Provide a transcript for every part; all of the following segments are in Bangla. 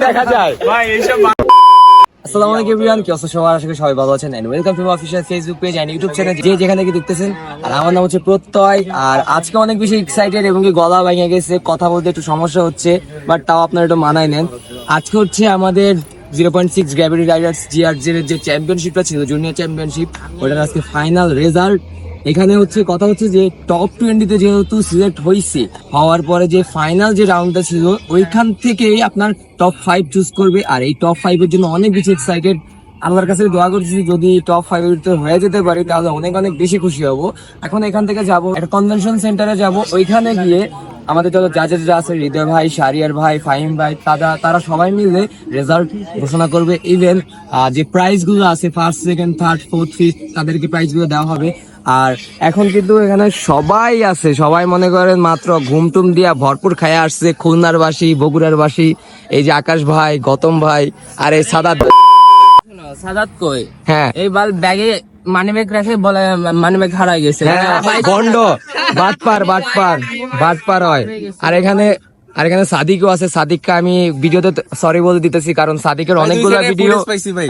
দেখা যায় ভাই এইসব আসসালামু আলাইকুম এভরিওয়ান, কি অবস্থা সবার? আশা করি সবাই ভালো আছেন and welcome to my official Facebook page and YouTube channel, যে যেখানে থেকে দেখতেছেন। আর আমার নাম হচ্ছে প্রত্যয়। আর আজকে অনেক বেশি এক্সাইটেড এবং কি গলা ভেঙে গেছে, কথা বলতে একটু সমস্যা হচ্ছে, বাট তাও আপনারা একটু মানায় নেন। আজকে হচ্ছে আমাদের 0.6 গ্র্যাভিটি রাইডার্স জিআরজের যে চ্যাম্পিয়নশিপটা ছিল, জুনিয়র চ্যাম্পিয়নশিপ, ওটার আজকে ফাইনাল রেজাল্ট। এখানে হচ্ছে কথা হচ্ছে যে টপ 20-তে যেহেতু সিলেক্ট হয়েছে, হওয়ার পরে যে ফাইনাল যে রাউন্ডটা ছিল ওইখান থেকেই আপনার টপ 5 চুজ করবে। আর এই টপ 5 এর জন্য অনেক বেশি এক্সাইটেড। আল্লাহর কাছে দোয়া করছি যদি টপ 5 এর ভিতরে হয়ে যেতে পারি তাহলে অনেক অনেক বেশি খুশি হব। এখন এখান থেকে যাব একটা কনভেনশন সেন্টারে যাব, ওইখানে গিয়ে আমাদের যত জাজেসরা আছে, হৃদয় ভাই, শারিয়ার ভাই, ফাহিম ভাই, তারা সবাই মিলে রেজাল্ট ঘোষণা করবে। ইভেন যে প্রাইজ গুলো আছে first, second, third, fourth, fifth, তাদেরকে প্রাইজ গুলো দেওয়া হবে। আর এখন কিন্তু এখানে সবাই আছে, সবাই মনে করেন মাত্র ঘুমটুম দিয়া ভরপুর খায়া আসছে। খুলনার বাসী, বগুড়ার বাসী, এই যে আকাশ ভাই, গৌতম ভাই, আর এই সাদাত কই, হ্যাঁ এই বাল ব্যাগে মানিব্যাগ রেখে বলে মানিব্যাগ হারাই গেছে। বন্ড বাটপার হয়। আর এখানে সাদিকও আছে। সাদিককে আমি ভিডিওতে সরি বলে দিতেছি, কারণ সাদিকের অনেকগুলো ভিডিও,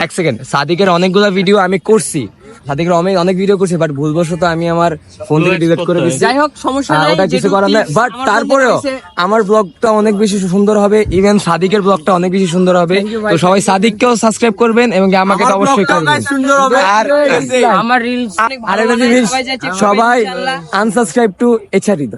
এক সেকেন্ড, সাদিকের অনেকগুলো ভিডিও আমি করছি, সাদিকের অনেক ভিডিও করছি, বাট ভুলবশত আমি আমার ফোন থেকে ডিলিট করে দিয়েছি। যাই হোক, সমস্যা নাই, ওটা কিছু করার নাই। বাট তারপরেও আমার ব্লগটা অনেক বেশি সুন্দর হবে, ইভেন সাদিকের ব্লগটা অনেক বেশি সুন্দর হবে। তো সবাই সাদিককেও সাবস্ক্রাইব করবেন এবং আমাকে তো অবশ্যই করবেন। আর আমার রিলস আরেকটা জিনিস, সবাই আনসাবস্ক্রাইব টু এছাড়িদ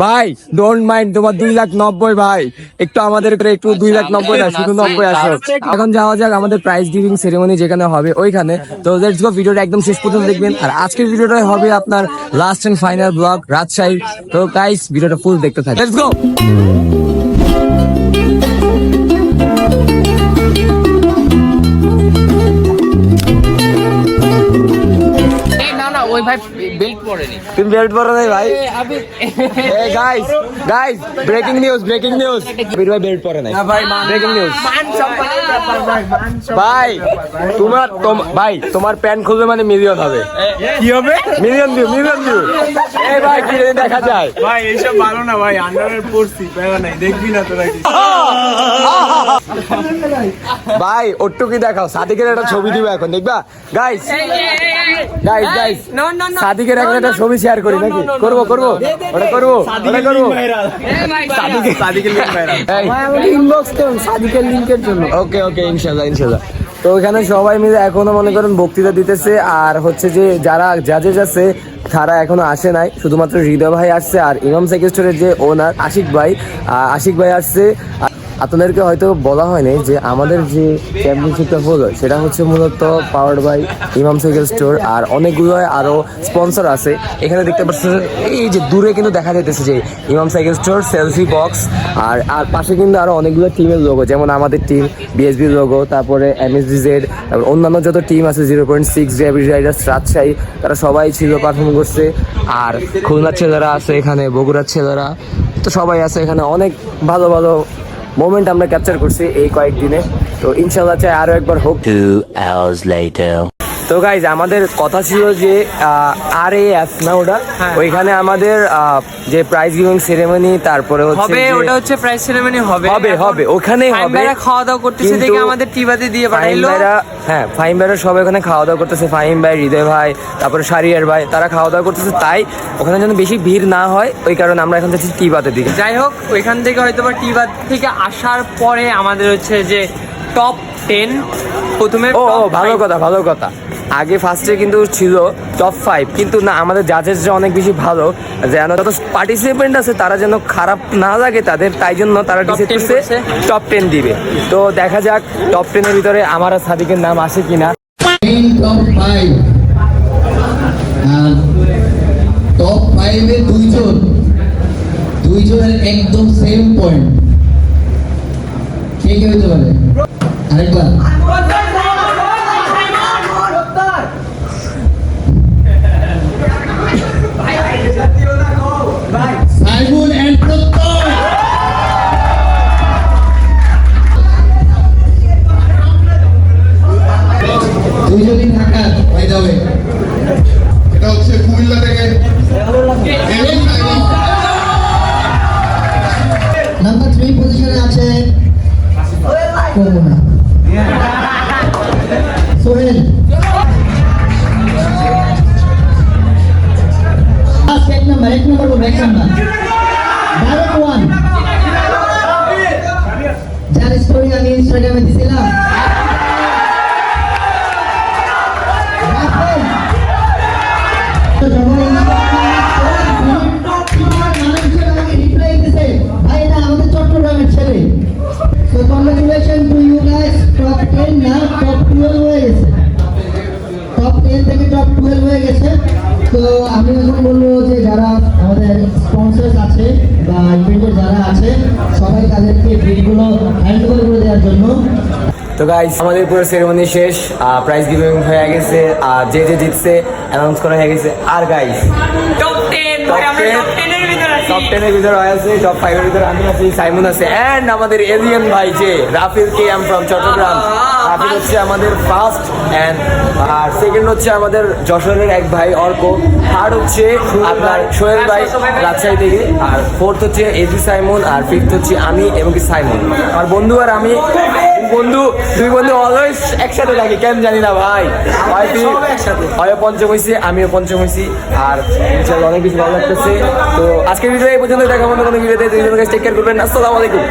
ভাই, ডোন্ট মাইন্ড তোমার 2,90,000 ভাই, একটু আমাদের একটু 2,90,000 না, শুধু 90 আসো। এখন যাওয়া যাক আমাদের প্রাইজ গিভিং সেরেমনি যেখানে হবে ওইখানে। তো লেটস গো, ভিডিওটা একদম শেষ পর্যন্ত দেখবেন। আর আজকের ভিডিওটা হবে আপনার last and final blog Rajshahi. তো গাইস, ভিডিওটা ফুল দেখতে থাকুন, লেটস গো। ওই ভাই বেল্ট পরেনি, তুমি বেল্ট পরো নাই ভাই। এই গাইস ব্রেকিং নিউজ বীর ভাই বেল্ট পরে নাই ভাই, ব্রেকিং নিউজ ভাই। তোমার প্যান্ট খুলবে মানে মিলিয়ন হবে। কি হবে? Million view. এই ভাই কি দেখা যায় ভাই এইসব ভালো না ভাই, আন্ডারের পড়ছি প্যারা নাই, দেখবি না তোরা কি ভাই। ওট্টু কি দেখাও, সাদিকের একটা ছবি দিব এখন, দেখবা গাইস। সাদিকের একটা ছবি শেয়ার করি নাকি? করবো ওটা করবো। সাদিকের লিংকের জন্য ওকে ইনশাল্লাহ। তো ওখানে সবাই মিলে এখনো মনে করেন বক্তৃতা দিতেছে। আর হচ্ছে যে যারা জাজেস আছে তারা এখনো আসে নাই, শুধুমাত্র হৃদয় ভাই আসছে আর ইমাম সাইকেল স্টোরের যে ওনার আশিক ভাই আসছে। আপনাদেরকে হয়তো বলা হয়নি যে আমাদের যে চ্যাম্পিয়নশিপটা হলো সেটা হচ্ছে মূলত পাওয়ার্ড বাই ইমাম সাইকেল স্টোর, আর অনেকগুলো আরো স্পন্সর আছে। এখানে দেখতে পাচ্ছেন এই যে দূরে কিন্তু দেখা যাইতেছে যে ইমাম সাইকেল স্টোর, সেলফি বক্স, আর পাশে কিন্তু আরো অনেকগুলো টিমের লোগো, যেমন আমাদের টিম বিএসবির লোগো, তারপরে MSDZ, তারপর অন্যান্য যত টিম আছে 0.6 গ্র্যাভিটি রাইডার্স রাজশাহী, তারা সবাই ছিল, পারফর্ম করছে। আর খুলনার ছেলেরা আছে এখানে, বগুড়ার ছেলেরা, তো সবাই আছে এখানে। অনেক ভালো মোমেন্ট আমরা ক্যাপচার করছি এই কয়েকদিনে। তো ইনশাল্লাহ চাই আরো একবার হোক। 2 hours later. তো গাইজ, আমাদের কথা ছিল যে RAF না ওটা, ওইখানে আমাদের যে প্রাইজ গিভিং সেরেমনি, তারপরে হচ্ছে ওটা হচ্ছে প্রাইজ সেরেমনি হবে ওখানেই হবে। খাওয়া দাওয়া করতেছে দেখে আমাদের টিবাতে দিয়ে পাঠাইলো। হ্যাঁ, ফাহিম ভাইরা সবাই ওখানে খাওয়া দাওয়া করতেছে, ফাহিম ভাই, হৃদয় ভাই, তারপরে শারিয়ার ভাই, তারা খাওয়া দাওয়া করতেছে। তাই ওখানে যেন বেশি ভিড় না হয়, ওই কারণে আমরা এখন যাচ্ছি টিবাতের দিকে। যাই হোক, ওইখান থেকে হয়তো বা টিবাত থেকে আসার পরে আমাদের হচ্ছে যে টপ 10 প্রথমে। ভালো কথা। আগে ফার্স্টে কিন্তু ছিল টপ 5, কিন্তু না, আমাদের জাজেসরা অনেক বেশি ভালো, যেন যত পার্টিসিপেন্ট আছে তারা যেন খারাপ না লাগে তাদের, তাই জন্য তারা ডিসাইড করছে টপ 10 দিবে। তো দেখা যাক টপ 10 এর ভিতরে আমার আর সাদিকের নাম আসে কিনা। টপ 5 এ দুইজনের একদম সেম পয়েন্ট। কে হতে পারে? আরেকবার সাইমুল এন্ড প্রত্যয়। দুইজনই ঢাকা বাই দ্য ওয়ে। এটা হচ্ছে কুমিল্লা থেকে নাম্বার 3 পজিশনে আছে ব্যাক ক্যামেরা ডাইরেক্ট ওয়ান যার স্টোরি আমি ইনস্টাগ্রামে দিছিলাম ভাই এটা আমাদের চট্টগ্রামের ছেলে So congratulations to you guys. Top 10 now top 12 হয়ে গেছে। Top 10 থেকে top 12 হয়ে গেছে। তো আমি এখন বলবো যে যারা আমাদের স্পন্সর্স আছে বা ইভেন্টে যারা আছে সবাই তাদেরকে বিলগুলো হ্যান্ড ওভার করে দেওয়ার জন্য। তো গাইস আমাদের পুরো সেরেমনি শেষ, প্রাইজ গিভিং হয়ে গেছে, আর যে যে জিতছে অ্যানাউন্স করা হয়ে গেছে। আর গাইস টপ 10 ভাই আমরা টপ 10 এর ভিতরে আছি। টপ 10 এর ভিতরে আছে, টপ 5 এর ভিতরে আমি আছি, সাইমন আছে, এন্ড আমাদের এলিয়ান ভাই যে Rafil K M from Chittagong. Rafil হচ্ছে আমাদের ফার্স্ট, এন্ড আর সেকেন্ড হচ্ছে আমাদের যশোরের এক ভাই অর্ক, থার্ড হচ্ছে আপনার সোহেল ভাই রাজশাহী থেকে, আর ফোর্থ হচ্ছে এজি সাইমন, আর ফিফথ হচ্ছে আমি এবং কি সাইমন। আর বন্ধু আর আমি দুই বন্ধু অলওয়েজ একসাথে থাকি, কেন জানি না ভাই। হয় পঞ্চম হয়েছে, আমিও পঞ্চম হয়েছি, আর ইনশাআল্লাহ অনেক কিছু ভালো লাগতেছে। তো আজকের ভিডিও এই পর্যন্ত, দেখা অন্য কোনো ভিডিওতে। টেক কেয়ার করবেন। আসসালামু আলাইকুম।